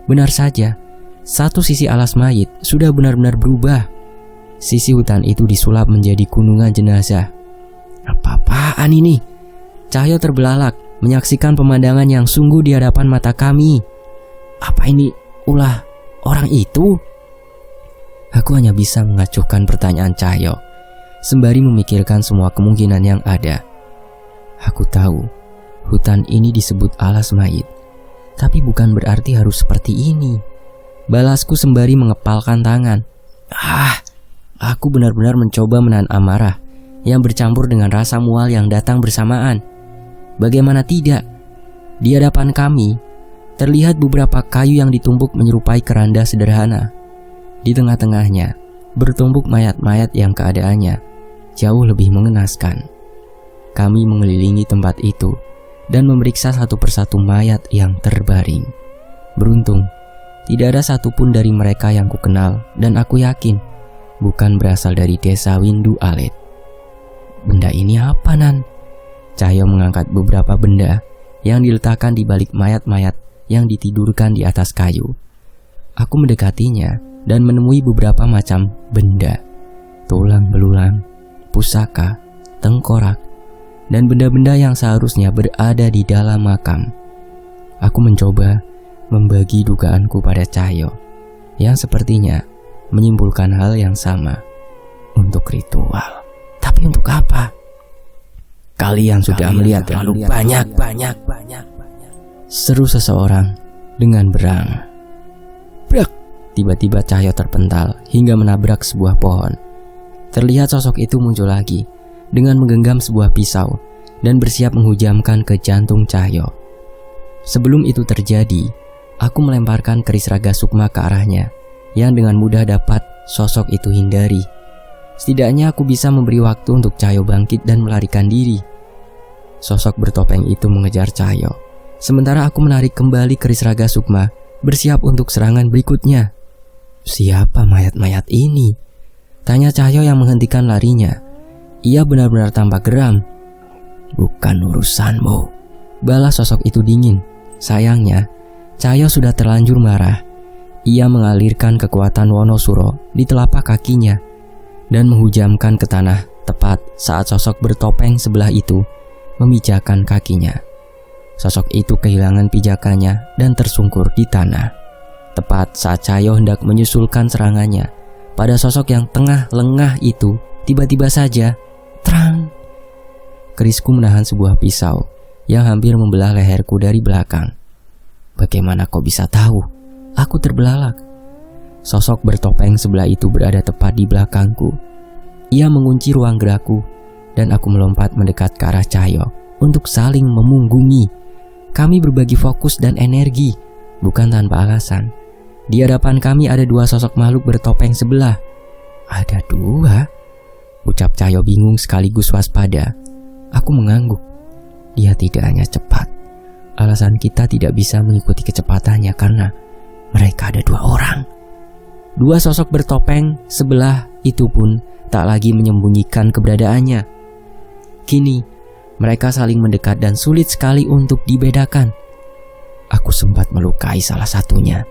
Benar saja, satu sisi alas mayit sudah benar-benar berubah. Sisi hutan itu disulap menjadi gunungan jenazah. Apa-apaan ini? Cahyo terbelalak menyaksikan pemandangan yang sungguh di hadapan mata kami. Apa ini ulah orang itu? Aku hanya bisa mengacuhkan pertanyaan Cahyo sembari memikirkan semua kemungkinan yang ada. Aku tahu hutan ini disebut alas mayit, tapi bukan berarti harus seperti ini. Balasku sembari mengepalkan tangan. Aku benar-benar mencoba menahan amarah yang bercampur dengan rasa mual yang datang bersamaan. Bagaimana tidak? Di hadapan kami terlihat beberapa kayu yang ditumpuk menyerupai keranda sederhana. Di tengah-tengahnya bertumpuk mayat-mayat yang keadaannya jauh lebih mengenaskan. Kami mengelilingi tempat itu dan memeriksa satu persatu mayat yang terbaring. Beruntung, tidak ada satupun dari mereka yang kukenal dan aku yakin bukan berasal dari desa Windu Alit. Benda ini apa, Nan? Cahyo mengangkat beberapa benda yang diletakkan di balik mayat-mayat yang ditidurkan di atas kayu. Aku mendekatinya dan menemui beberapa macam benda. Tulang belulang, pusaka, tengkorak, dan benda-benda yang seharusnya berada di dalam makam. Aku mencoba membagi dugaanku pada Cahyo yang sepertinya menyimpulkan hal yang sama. Untuk ritual. Tapi untuk apa? Kalian sudah melihat terlalu banyak. Seru seseorang dengan berang. Brak! Tiba-tiba Cahyo terpental hingga menabrak sebuah pohon. Terlihat sosok itu muncul lagi dengan menggenggam sebuah pisau dan bersiap menghujamkan ke jantung Cahyo. Sebelum itu terjadi, aku melemparkan keris raga sukma ke arahnya yang dengan mudah dapat sosok itu hindari. Setidaknya aku bisa memberi waktu untuk Cahyo bangkit dan melarikan diri. Sosok bertopeng itu mengejar Cahyo, sementara aku menarik kembali keris raga sukma, bersiap untuk serangan berikutnya. Siapa mayat-mayat ini? Tanya Cahyo yang menghentikan larinya. Ia benar-benar tampak geram. Bukan urusanmu, balas sosok itu dingin. Sayangnya, Cahyo sudah terlanjur marah. Ia mengalirkan kekuatan Wonosuro di telapak kakinya dan menghujamkan ke tanah tepat saat sosok bertopeng sebelah itu memijakkan kakinya. Sosok itu kehilangan pijakannya dan tersungkur di tanah. Tepat saat Cahyo hendak menyusulkan serangannya pada sosok yang tengah lengah itu, tiba-tiba saja, terang! Kerisku menahan sebuah pisau yang hampir membelah leherku dari belakang. Bagaimana kau bisa tahu? Aku terbelalak. Sosok bertopeng sebelah itu berada tepat di belakangku. Ia mengunci ruang gerakku dan aku melompat mendekat ke arah Cahyo untuk saling memunggungi. Kami berbagi fokus dan energi, bukan tanpa alasan. Di hadapan kami ada dua sosok makhluk bertopeng sebelah. Ada dua? Ucap Cahyo bingung sekaligus waspada. Aku mengangguk. Dia tidak hanya cepat. Alasan kita tidak bisa mengikuti kecepatannya karena mereka ada dua orang. Dua sosok bertopeng sebelah itu pun tak lagi menyembunyikan keberadaannya. Kini, mereka saling mendekat dan sulit sekali untuk dibedakan. Aku sempat melukai salah satunya.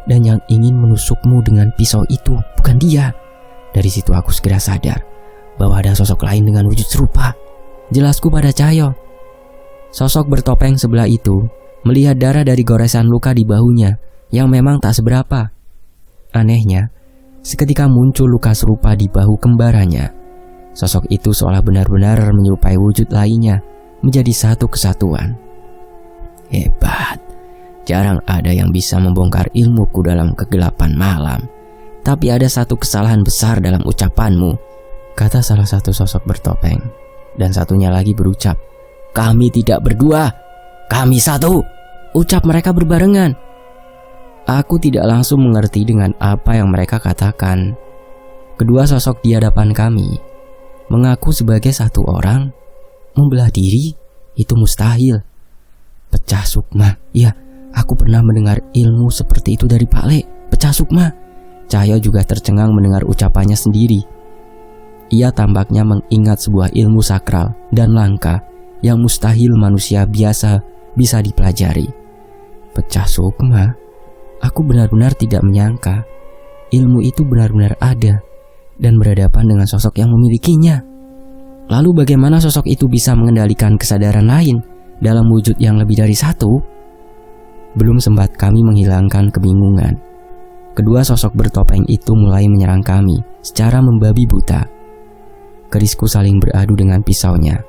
Dan yang ingin menusukmu dengan pisau itu bukan dia. Dari situ aku segera sadar bahwa ada sosok lain dengan wujud serupa. Jelasku pada Cahyo. Sosok bertopeng sebelah itu melihat darah dari goresan luka di bahunya yang memang tak seberapa. Anehnya, seketika muncul luka serupa di bahu kembarannya. Sosok itu seolah benar-benar menyerupai wujud lainnya menjadi satu kesatuan. Hebat. Jarang ada yang bisa membongkar ilmuku dalam kegelapan malam. Tapi ada satu kesalahan besar dalam ucapanmu, kata salah satu sosok bertopeng. Dan satunya lagi berucap, kami tidak berdua, kami satu. Ucap mereka berbarengan. Aku tidak langsung mengerti dengan apa yang mereka katakan. Kedua sosok di hadapan kami mengaku sebagai satu orang. Membelah diri itu mustahil. Pecah sukma. Iya, aku pernah mendengar ilmu seperti itu dari Pak Le. Pecah sukma. Cahyo juga tercengang mendengar ucapannya sendiri. Ia tampaknya mengingat sebuah ilmu sakral dan langka yang mustahil manusia biasa bisa dipelajari. Pecah sukma. Aku benar-benar tidak menyangka ilmu itu benar-benar ada dan berhadapan dengan sosok yang memilikinya. Lalu bagaimana sosok itu bisa mengendalikan kesadaran lain dalam wujud yang lebih dari satu? Belum sempat kami menghilangkan kebingungan, kedua sosok bertopeng itu mulai menyerang kami secara membabi buta. Kerisku saling beradu dengan pisaunya,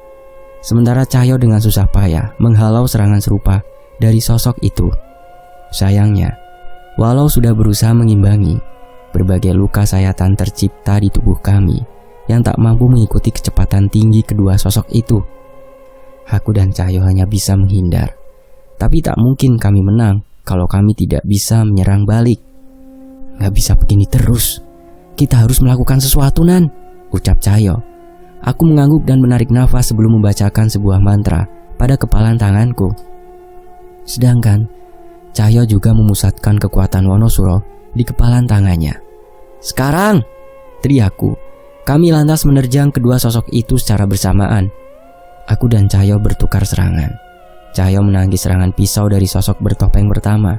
sementara Cahyo dengan susah payah menghalau serangan serupa dari sosok itu. Sayangnya, walau sudah berusaha mengimbangi, berbagai luka sayatan tercipta di tubuh kami yang tak mampu mengikuti kecepatan tinggi kedua sosok itu. Aku dan Cahyo hanya bisa menghindar, tapi tak mungkin kami menang kalau kami tidak bisa menyerang balik. Gak bisa begini terus, kita harus melakukan sesuatu, Nan, ucap Cahyo. Aku mengangguk dan menarik nafas sebelum membacakan sebuah mantra pada kepalan tanganku. Sedangkan Cahyo juga memusatkan kekuatan Wonosuro di kepalan tangannya. Sekarang, teriakku. Kami lantas menerjang kedua sosok itu secara bersamaan. Aku dan Cahyo bertukar serangan. Cahyo menangkis serangan pisau dari sosok bertopeng pertama,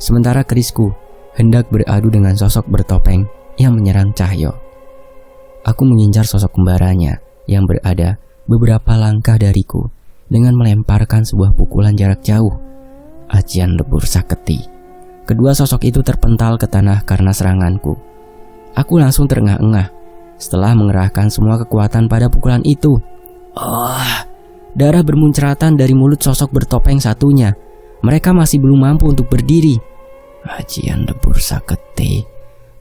sementara kerisku hendak beradu dengan sosok bertopeng yang menyerang Cahyo. Aku mengincar sosok kembarannya yang berada beberapa langkah dariku dengan melemparkan sebuah pukulan jarak jauh. Ajian lebur saketi. Kedua sosok itu terpental ke tanah karena seranganku. Aku langsung terengah-engah setelah mengerahkan semua kekuatan pada pukulan itu. Darah bermunceratan dari mulut sosok bertopeng satunya. Mereka masih belum mampu untuk berdiri. Ajian lebur saketi,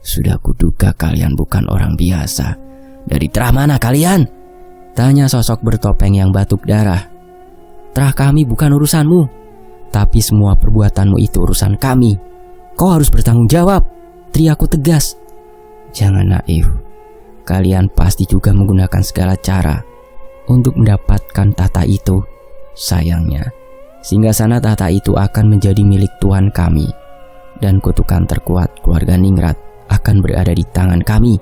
sudah kuduga kalian bukan orang biasa. Dari terah mana kalian? Tanya sosok bertopeng yang batuk darah. Terah kami bukan urusanmu, tapi semua perbuatanmu itu urusan kami. Kau harus bertanggung jawab, teriakku tegas. Jangan naif. Kalian pasti juga menggunakan segala cara untuk mendapatkan tahta itu. Sayangnya, singgasana tahta itu akan menjadi milik Tuhan kami, dan kutukan terkuat keluarga Ningrat akan berada di tangan kami.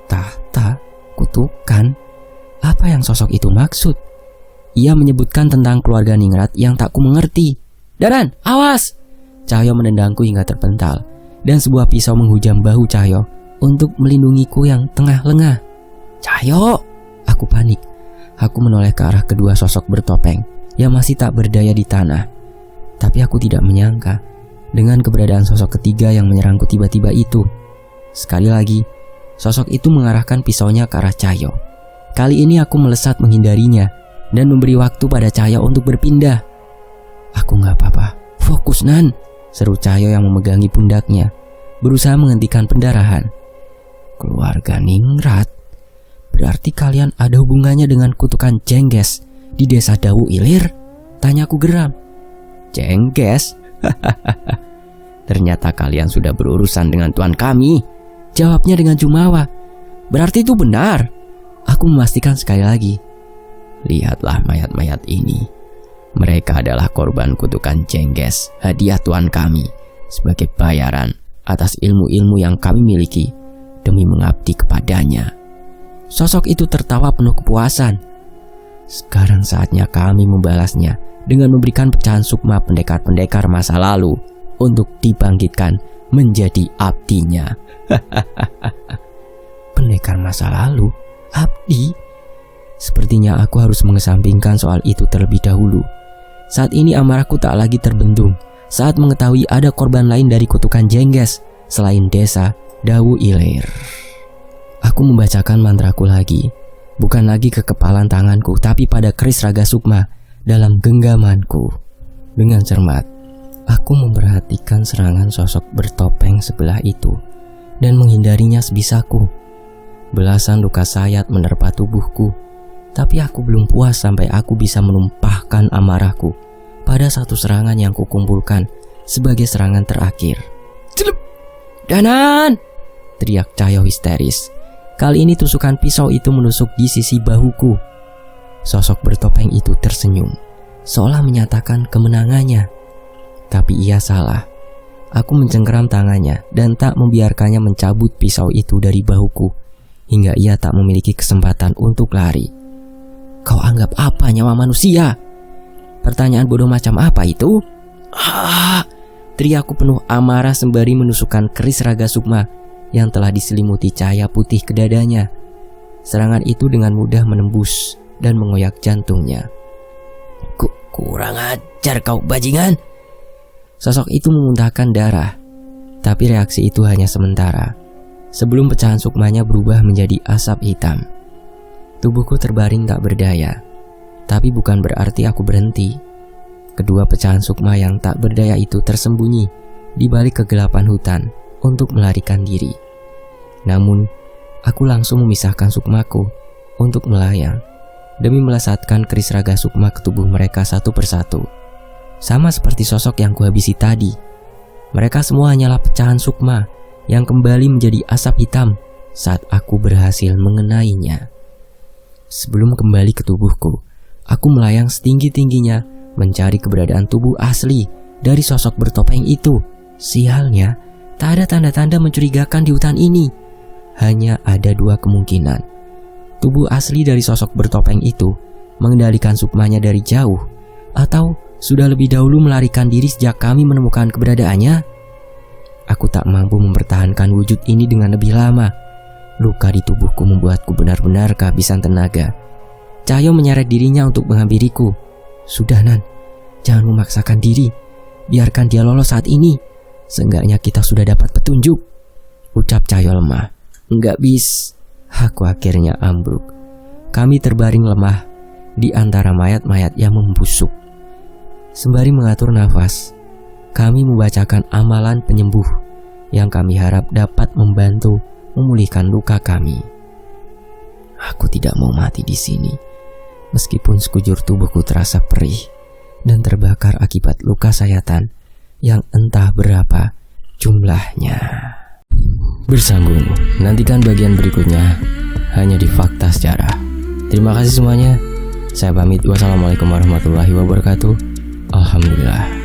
Tahta, kutukan, apa yang sosok itu maksud? Ia menyebutkan tentang keluarga Ningrat yang tak ku mengerti. Daran, awas! Cahyo menendangku hingga terpental, dan sebuah pisau menghujam bahu Cahyo untuk melindungiku yang tengah lengah. Cahyo! Aku panik. Aku menoleh ke arah kedua sosok bertopeng yang masih tak berdaya di tanah. Tapi aku tidak menyangka dengan keberadaan sosok ketiga yang menyerangku tiba-tiba itu. Sekali lagi, sosok itu mengarahkan pisaunya ke arah Cahyo. Kali ini aku melesat menghindarinya dan memberi waktu pada Cahyo untuk berpindah. Aku gak apa-apa, fokus Nan, seru Cahyo yang memegangi pundaknya, berusaha menghentikan pendarahan. Keluarga Ningrat? Berarti kalian ada hubungannya dengan kutukan Jengges di desa Dawu Ilir? Tanyaku geram. Jengges? Ternyata kalian sudah berurusan dengan tuan kami, jawabnya dengan jumawa. Berarti itu benar. Aku memastikan sekali lagi. Lihatlah mayat-mayat ini. Mereka adalah korban kutukan Jengges, hadiah tuan kami sebagai bayaran atas ilmu-ilmu yang kami miliki demi mengabdi kepadanya. Sosok itu tertawa penuh kepuasan. Sekarang saatnya kami membalasnya dengan memberikan pecahan sukma pendekar-pendekar masa lalu untuk dibangkitkan menjadi abdinya. Pendekar masa lalu? Abdi? Sepertinya aku harus mengesampingkan soal itu terlebih dahulu. Saat ini amarahku tak lagi terbendung saat mengetahui ada korban lain dari kutukan Jengges selain desa Dawu Ilir. Aku membacakan mantraku lagi, bukan lagi ke kepalan tanganku, tapi pada keris raga sukma dalam genggamanku. Dengan cermat, aku memperhatikan serangan sosok bertopeng sebelah itu dan menghindarinya sebisaku. Belasan luka sayat menerpa tubuhku, tapi aku belum puas sampai aku bisa menumpahkan amarahku pada satu serangan yang kukumpulkan sebagai serangan terakhir. Celup! Danan! Teriak Cahyo histeris. Kali ini tusukan pisau itu menusuk di sisi bahuku. Sosok bertopeng itu tersenyum seolah menyatakan kemenangannya. Tapi ia salah. Aku mencengkeram tangannya dan tak membiarkannya mencabut pisau itu dari bahuku hingga ia tak memiliki kesempatan untuk lari. Kau anggap apa nyawa manusia? Pertanyaan bodoh macam apa itu? Teriakku penuh amarah sembari menusukkan keris Raga Sukma yang telah diselimuti cahaya putih ke dadanya. Serangan itu dengan mudah menembus dan mengoyak jantungnya. Kurang ajar kau bajingan. Sosok itu memuntahkan darah, tapi reaksi itu hanya sementara. Sebelum pecahan sukmanya berubah menjadi asap hitam. Tubuhku terbaring tak berdaya, tapi bukan berarti aku berhenti. Kedua pecahan sukma yang tak berdaya itu tersembunyi di balik kegelapan hutan untuk melarikan diri. Namun, aku langsung memisahkan sukmaku untuk melayang demi melesatkan keris Raga Sukma ke tubuh mereka satu persatu. Sama seperti sosok yang kuhabisi tadi, mereka semua hanyalah pecahan sukma yang kembali menjadi asap hitam saat aku berhasil mengenainya. Sebelum kembali ke tubuhku, aku melayang setinggi-tingginya mencari keberadaan tubuh asli dari sosok bertopeng itu. Sialnya, tak ada tanda-tanda mencurigakan di hutan ini. Hanya ada dua kemungkinan. Tubuh asli dari sosok bertopeng itu mengendalikan sukmanya dari jauh, atau sudah lebih dahulu melarikan diri sejak kami menemukan keberadaannya. Aku tak mampu mempertahankan wujud ini dengan lebih lama. Luka di tubuhku membuatku benar-benar kehabisan tenaga. Cahyo menyeret dirinya untuk menghampiriku. Sudah Nan, jangan memaksakan diri. Biarkan dia lolos saat ini. Seenggaknya kita sudah dapat petunjuk, ucap Cahyo lemah. Enggak bis. Aku akhirnya ambruk. Kami terbaring lemah di antara mayat-mayat yang membusuk. Sembari mengatur nafas, kami membacakan amalan penyembuh yang kami harap dapat membantu memulihkan luka kami. Aku tidak mau mati di sini, meskipun sekujur tubuhku terasa perih dan terbakar akibat luka sayatan yang entah berapa jumlahnya. Bersambung, nantikan bagian berikutnya hanya di Fakta Sejarah. Terima kasih semuanya. Saya pamit. Wassalamualaikum warahmatullahi wabarakatuh. Alhamdulillah.